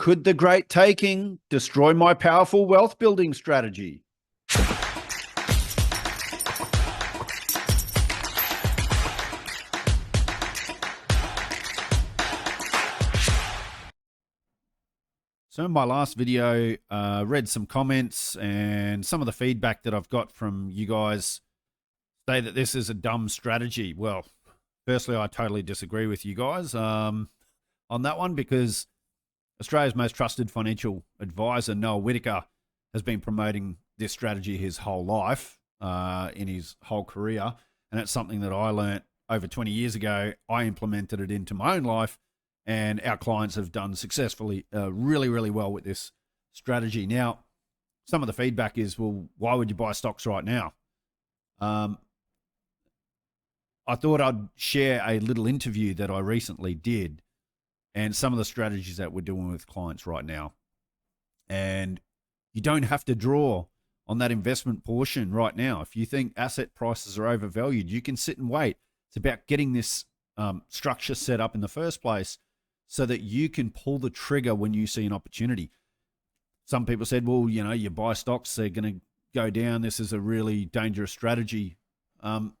Could the great taking destroy my powerful wealth building strategy? So in my last video, read some comments, and some of the feedback that I've got from you guys say that this is a dumb strategy. Well, firstly, I totally disagree with you guys on that one, because Australia's most trusted financial advisor, Noah Whitaker, has been promoting this strategy his whole life, in his whole career. And it's something that I learnt over 20 years ago. I implemented it into my own life, and our clients have done successfully, really, really well with this strategy. Now, some of the feedback is, well, why would you buy stocks right now? I thought I'd share a little interview that I recently did and some of the strategies that we're doing with clients right now. And you don't have to draw on that investment portion right now. If you think asset prices are overvalued, you can sit and wait. It's about getting this structure set up in the first place so that you can pull the trigger when you see an opportunity. Some people said, well, you know, you buy stocks, they're going to go down. This is a really dangerous strategy. Well,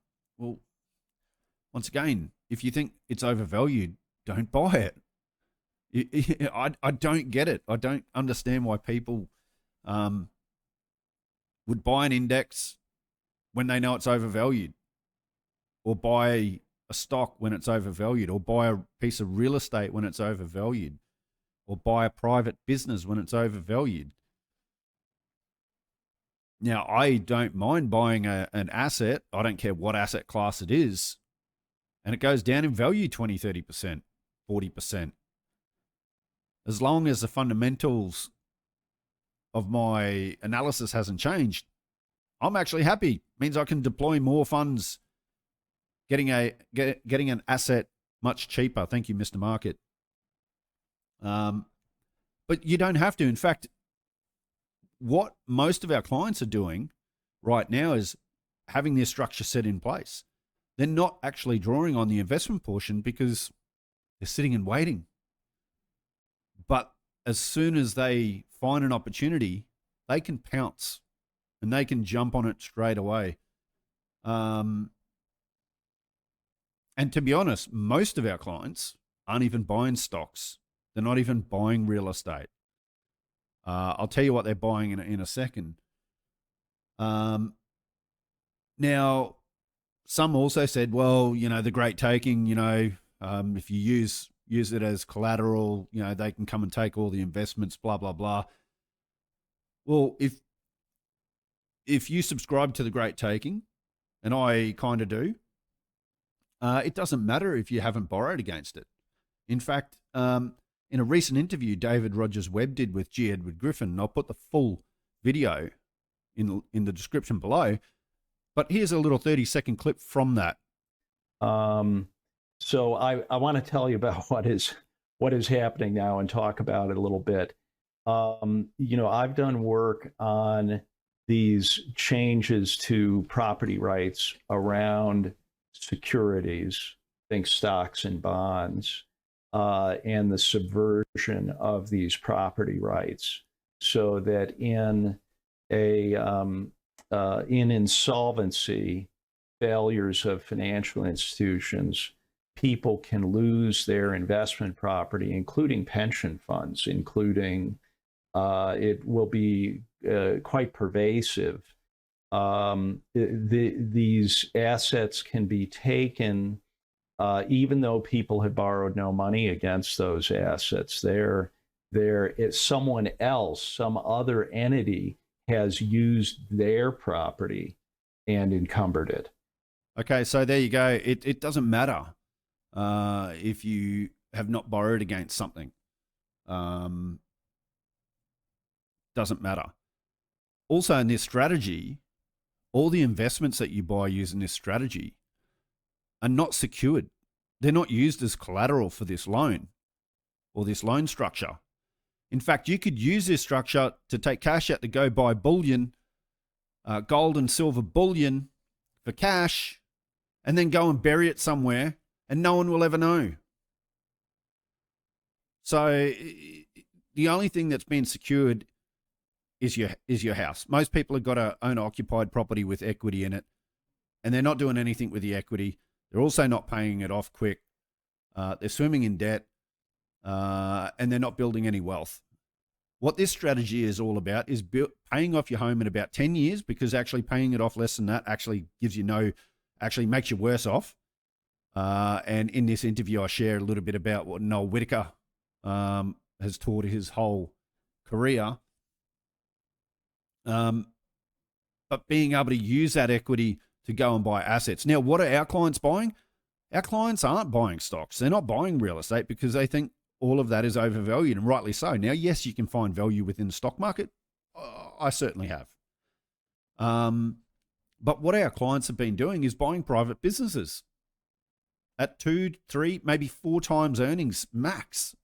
once again, if you think it's overvalued, don't buy it. I don't get it. I don't understand why people would buy an index when they know it's overvalued, or buy a stock when it's overvalued, or buy a piece of real estate when it's overvalued, or buy a private business when it's overvalued. Now, I don't mind buying an asset. I don't care what asset class it is, and it goes down in value 20, 30%, 40%. As long as the fundamentals of my analysis hasn't changed, I'm actually happy. It means I can deploy more funds, getting an asset much cheaper. Thank you, Mr. Market. But you don't have to. In fact, what most of our clients are doing right now is having their structure set in place. They're not actually drawing on the investment portion because they're sitting and waiting. But as soon as they find an opportunity, they can pounce and they can jump on it straight away. And to be honest, most of our clients aren't even buying stocks. They're not even buying real estate. I'll tell you what they're buying in a second. Now, some also said, well, you know, the great taking, you know, if you use it as collateral, you know, they can come and take all the investments, blah, blah, blah. Well, if you subscribe to the great taking, and I kind of do, it doesn't matter if you haven't borrowed against it. In fact, in a recent interview David Rogers-Webb did with G. Edward Griffin, and I'll put the full video in the description below, but here's a little 30-second clip from that. So I want to tell you about what is happening now and talk about it a little bit. You know, I've done work on these changes to property rights around securities, think stocks and bonds, and the subversion of these property rights, so that in insolvency, failures of financial institutions, people can lose their investment property, including pension funds, including it will be quite pervasive. These assets can be taken even though people have borrowed no money against those assets. Someone else, some other entity has used their property and encumbered it. Okay, so there you go. It doesn't matter if you have not borrowed against something. Doesn't matter. Also, in this strategy, all the investments that you buy using this strategy are not secured. They're not used as collateral for this loan or this loan structure. In fact, you could use this structure to take cash out to go buy bullion, gold and silver bullion for cash, and then go and bury it somewhere, and no one will ever know. So the only thing that's been secured is your house. Most people have got a owner-occupied property with equity in it, and they're not doing anything with the equity. They're also not paying it off quick. They're swimming in debt, and they're not building any wealth. What this strategy is all about is paying off your home in about 10 years, because actually paying it off less than that actually actually makes you worse off. And in this interview, I share a little bit about what Noel Whittaker has taught his whole career. But being able to use that equity to go and buy assets. Now, what are our clients buying? Our clients aren't buying stocks. They're not buying real estate because they think all of that is overvalued, and rightly so. Now, yes, you can find value within the stock market. I certainly have. But what our clients have been doing is buying private businesses at 2, 3, maybe 4 times earnings max.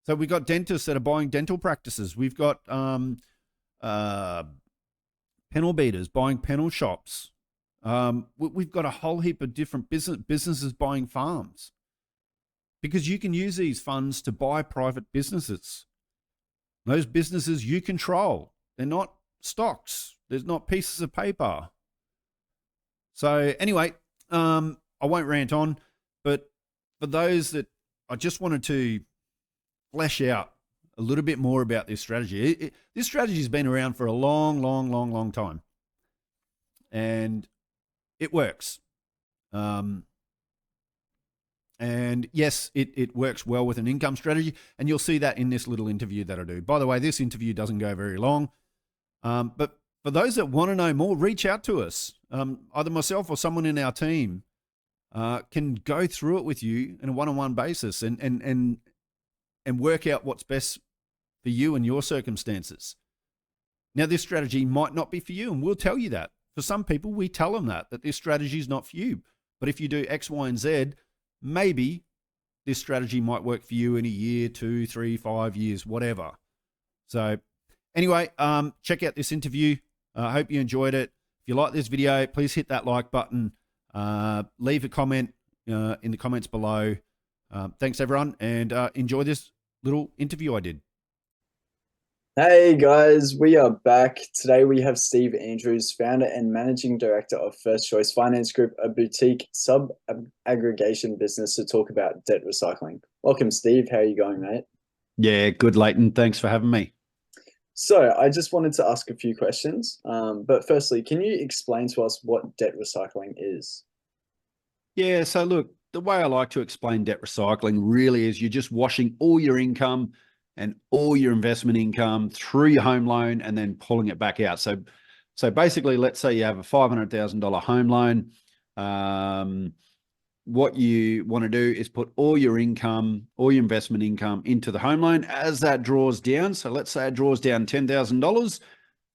So we've got dentists that are buying dental practices. We've got panel beaters buying panel shops. We've got a whole heap of different businesses buying farms, because you can use these funds to buy private businesses. Those businesses you control. They're not stocks. There's not pieces of paper. So anyway, I won't rant on, but for those that I just wanted to flesh out a little bit more about this strategy. This strategy has been around for a long time, and it works. And yes, it works well with an income strategy, and you'll see that in this little interview that I do. By the way, this interview doesn't go very long, but for those that want to know more, reach out to us. Either myself or someone in our team can go through it with you in a one-on-one basis and work out what's best for you and your circumstances. Now, this strategy might not be for you, and we'll tell you that. For some people, we tell them that this strategy is not for you. But if you do X, Y, and Z, maybe this strategy might work for you in a year, 2, 3, 5 years, whatever. So anyway, check out this interview. I hope you enjoyed it. If you like this video, please hit that like button. Leave a comment in the comments below. Thanks, everyone, and enjoy this little interview I did. Hey guys, we are back. Today we have Steve Andrews, founder and managing director of First Choice Finance Group, a boutique sub-aggregation business, to talk about debt recycling. Welcome, Steve. How are you going, mate? Yeah, good, Leighton. Thanks for having me. So I just wanted to ask a few questions. But firstly, can you explain to us what debt recycling is? Yeah, so look, the way I like to explain debt recycling really is you're just washing all your income and all your investment income through your home loan and then pulling it back out. So basically, let's say you have a $500,000 home loan. What you want to do is put all your income, all your investment income into the home loan as that draws down. So let's say it draws down $10,000.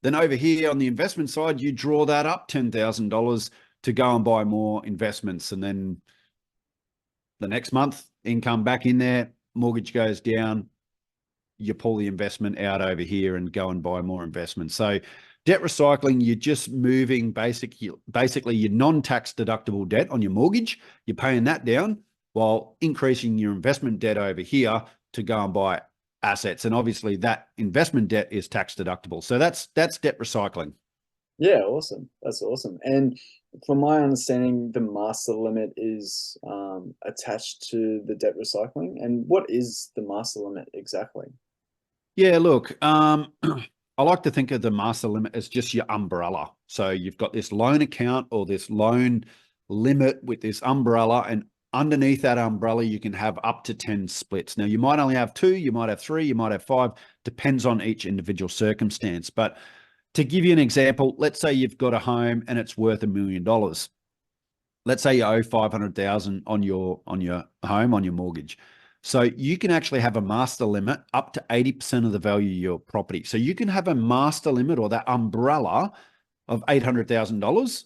Then over here on the investment side, you draw that up $10,000 to go and buy more investments. And then the next month, income back in there, mortgage goes down, you pull the investment out over here and go and buy more investments. So debt recycling, you're just moving basically your non-tax deductible debt on your mortgage. You're paying that down while increasing your investment debt over here to go and buy assets. And obviously that investment debt is tax deductible. So that's debt recycling. Yeah, awesome. That's awesome. And from my understanding, the master limit is attached to the debt recycling. And what is the master limit exactly? Yeah, look, I like to think of the master limit as just your umbrella. So you've got this loan account or this loan limit with this umbrella, and underneath that umbrella, you can have up to 10 splits. Now, you might only have 2, you might have 3, you might have 5, depends on each individual circumstance. But to give you an example, let's say you've got a home and it's worth $1 million. Let's say you owe $500,000 on your home, on your mortgage. So you can actually have a master limit up to 80% of the value of your property. So you can have a master limit or that umbrella of $800,000.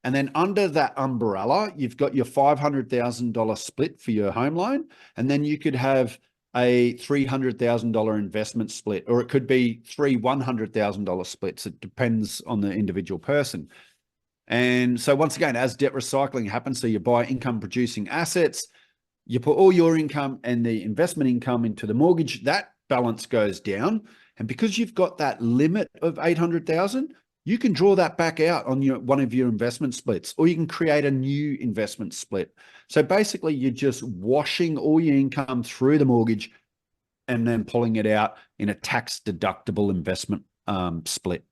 And then under that umbrella, you've got your $500,000 split for your home loan. And then you could have a $300,000 investment split, or it could be 3 $100,000 splits. It depends on the individual person. And so once again, as debt recycling happens, so you buy income producing assets, you put all your income and the investment income into the mortgage, that balance goes down. And because you've got that limit of 800,000, you can draw that back out on one of your investment splits, or you can create a new investment split. So basically, you're just washing all your income through the mortgage and then pulling it out in a tax-deductible investment split.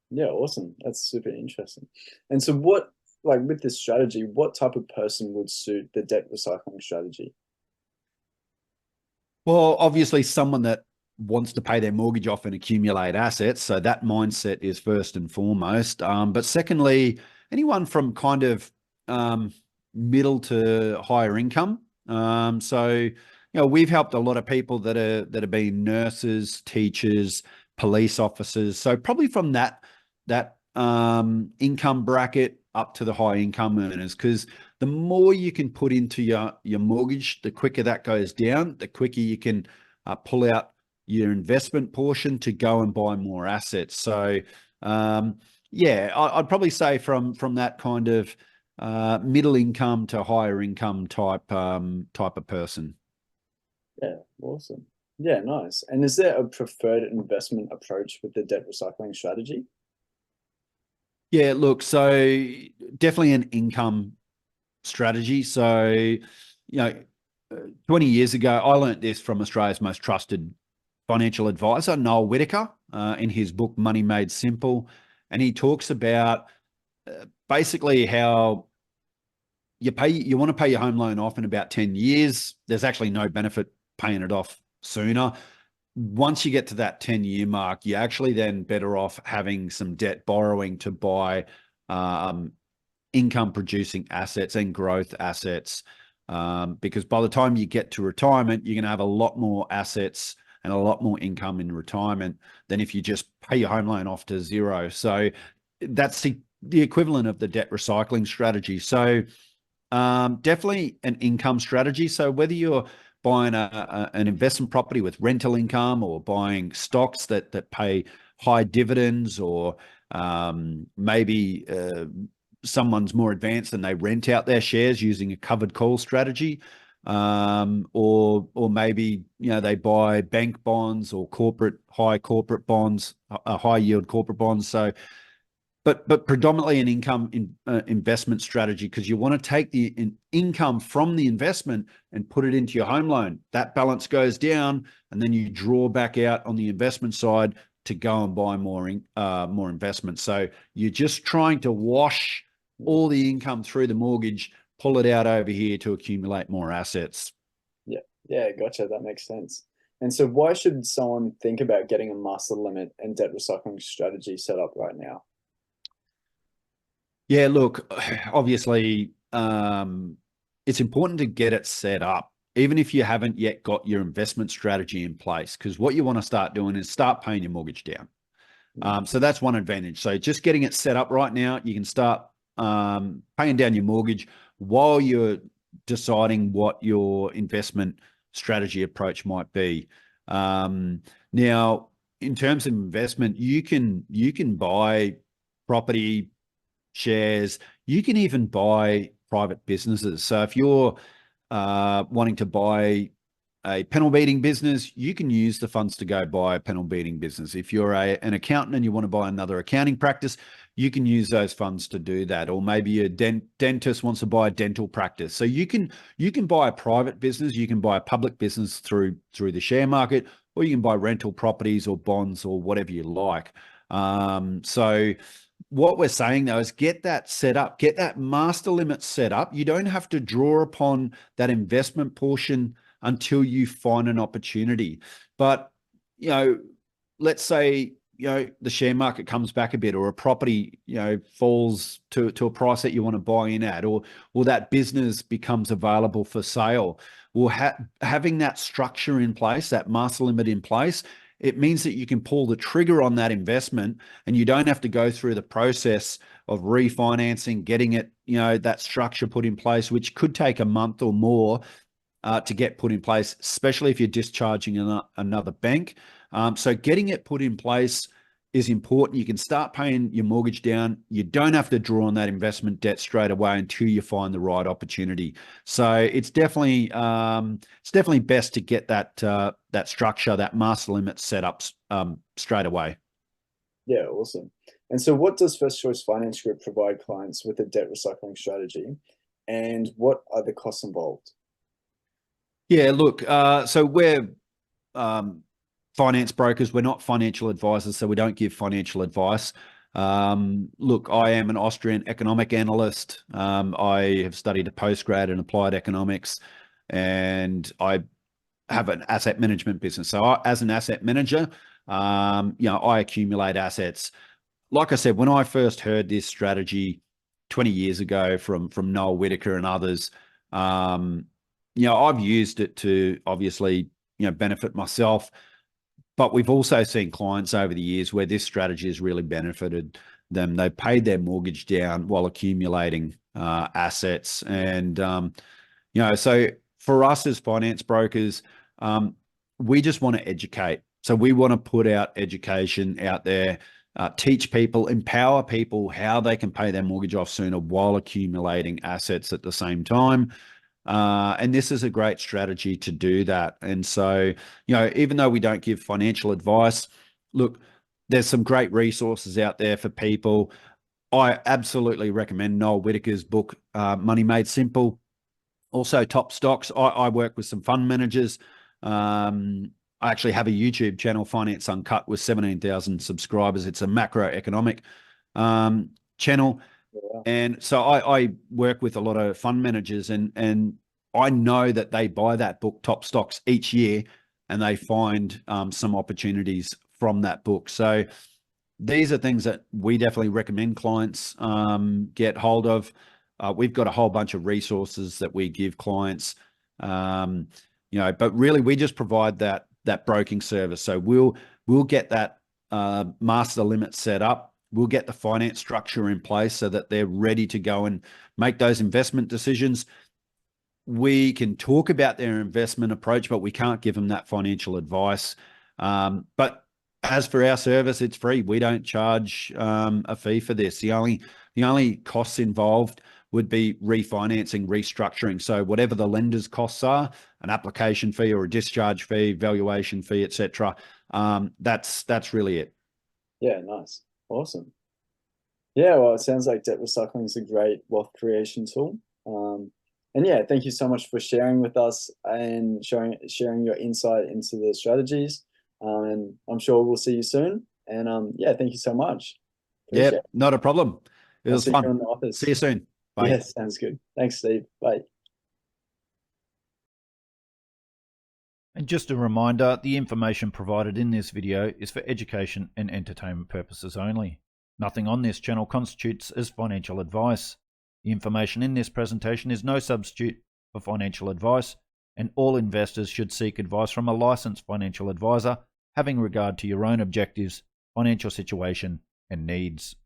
Yeah, awesome. That's super interesting. And so what, like with this strategy, what type of person would suit the debt recycling strategy? Well, obviously someone that wants to pay their mortgage off and accumulate assets. So that mindset is first and foremost. But secondly, anyone from kind of middle to higher income. We've helped a lot of people that have been nurses, teachers, police officers. So probably from that income bracket up to the high income earners, because the more you can put into your mortgage, the quicker that goes down, the quicker you can pull out your investment portion to go and buy more assets. So I'd probably say from that kind of middle income to higher income type of person. Yeah, awesome. Yeah, nice. And is there a preferred investment approach with the debt recycling strategy? Yeah, look, so definitely an income strategy. So, 20 years ago, I learned this from Australia's most trusted financial advisor, Noel Whittaker, in his book, Money Made Simple. And he talks about basically how you want to pay your home loan off in about 10 years. There's actually no benefit paying it off sooner. Once you get to that 10-year mark, you're actually then better off having some debt borrowing to buy income producing assets and growth assets. Because by the time you get to retirement, you're going to have a lot more assets and a lot more income in retirement than if you just pay your home loan off to zero. So that's the equivalent of the debt recycling strategy. So definitely an income strategy. So whether you're buying an investment property with rental income, or buying stocks that pay high dividends, or maybe someone's more advanced and they rent out their shares using a covered call strategy, or maybe they buy bank bonds or high corporate bonds, high yield corporate bonds. So but predominantly an income investment strategy, because you want to take the income from the investment and put it into your home loan. That balance goes down, and then you draw back out on the investment side to go and buy more investments. So you're just trying to wash all the income through the mortgage, pull it out over here to accumulate more assets. Yeah, gotcha. That makes sense. And so why should someone think about getting a master limit and debt recycling strategy set up right now? Yeah, look, obviously, it's important to get it set up, even if you haven't yet got your investment strategy in place, because what you want to start doing is start paying your mortgage down. So that's one advantage. So just getting it set up right now, you can start paying down your mortgage while you're deciding what your investment strategy approach might be. Now, in terms of investment, you can buy property, shares. You can even buy private businesses. So if you're wanting to buy a panel beating business, you can use the funds to go buy a panel beating business. If you're an accountant and you want to buy another accounting practice, you can use those funds to do that. Or maybe a dentist wants to buy a dental practice. So you can buy a private business, you can buy a public business through the share market, or you can buy rental properties or bonds or whatever you like. So what we're saying though is get that set up, get that master limit set up. You don't have to draw upon that investment portion until you find an opportunity. But, let's say, the share market comes back a bit, or a property, falls to a price that you want to buy in at, or that business becomes available for sale. Well, having that structure in place, that master limit in place, it means that you can pull the trigger on that investment, and you don't have to go through the process of refinancing, getting it, that structure put in place, which could take a month or more to get put in place, especially if you're discharging another bank. So getting it put in place is important. You can start paying your mortgage down. You don't have to draw on that investment debt straight away until you find the right opportunity. So it's definitely best to get that structure, that master limit set up straight away. Yeah, awesome. And so what does First Choice Finance Group provide clients with a debt recycling strategy, and what are the costs involved? Yeah, look, so we're finance brokers. We're not financial advisors, so we don't give financial advice. Look, I am an Austrian economic analyst. I have studied a postgrad in applied economics, and I have an asset management business. So as an asset manager, I accumulate assets. Like I said, when I first heard this strategy 20 years ago from Noel Whitaker and others, I've used it to obviously, benefit myself. But we've also seen clients over the years where this strategy has really benefited them. They paid their mortgage down while accumulating assets. And, so for us as finance brokers, we just want to educate. So we want to put out education out there, teach people, empower people how they can pay their mortgage off sooner while accumulating assets at the same time. And this is a great strategy to do that. And so, even though we don't give financial advice, look, there's some great resources out there for people. I absolutely recommend Noel Whitaker's book, Money Made Simple. Also, Top Stocks. I work with some fund managers. I actually have a YouTube channel, Finance Uncut, with 17,000 subscribers. It's a macroeconomic channel. Yeah. And so I work with a lot of fund managers, and I know that they buy that book, Top Stocks, each year, and they find some opportunities from that book. So these are things that we definitely recommend clients get hold of. We've got a whole bunch of resources that we give clients, but really we just provide that broking service. So we'll get that master limit set up. We'll get the finance structure in place so that they're ready to go and make those investment decisions. We can talk about their investment approach, but we can't give them that financial advice. But as for our service, it's free. We don't charge a fee for this. The only costs involved would be refinancing, restructuring. So whatever the lender's costs are, an application fee or a discharge fee, valuation fee, etc. That's really it. Yeah, nice. Awesome. Yeah, well, it sounds like debt recycling is a great wealth creation tool. And yeah, thank you so much for sharing with us and sharing your insight into the strategies. And I'm sure we'll see you soon. And yeah, thank you so much. Yeah, not a problem. It was see fun. you in the office. See you soon. Bye. Yeah, sounds good. Thanks, Steve. Bye. And just a reminder, the information provided in this video is for education and entertainment purposes only. Nothing on this channel constitutes as financial advice. The information in this presentation is no substitute for financial advice, and all investors should seek advice from a licensed financial advisor, having regard to your own objectives, financial situation, and needs.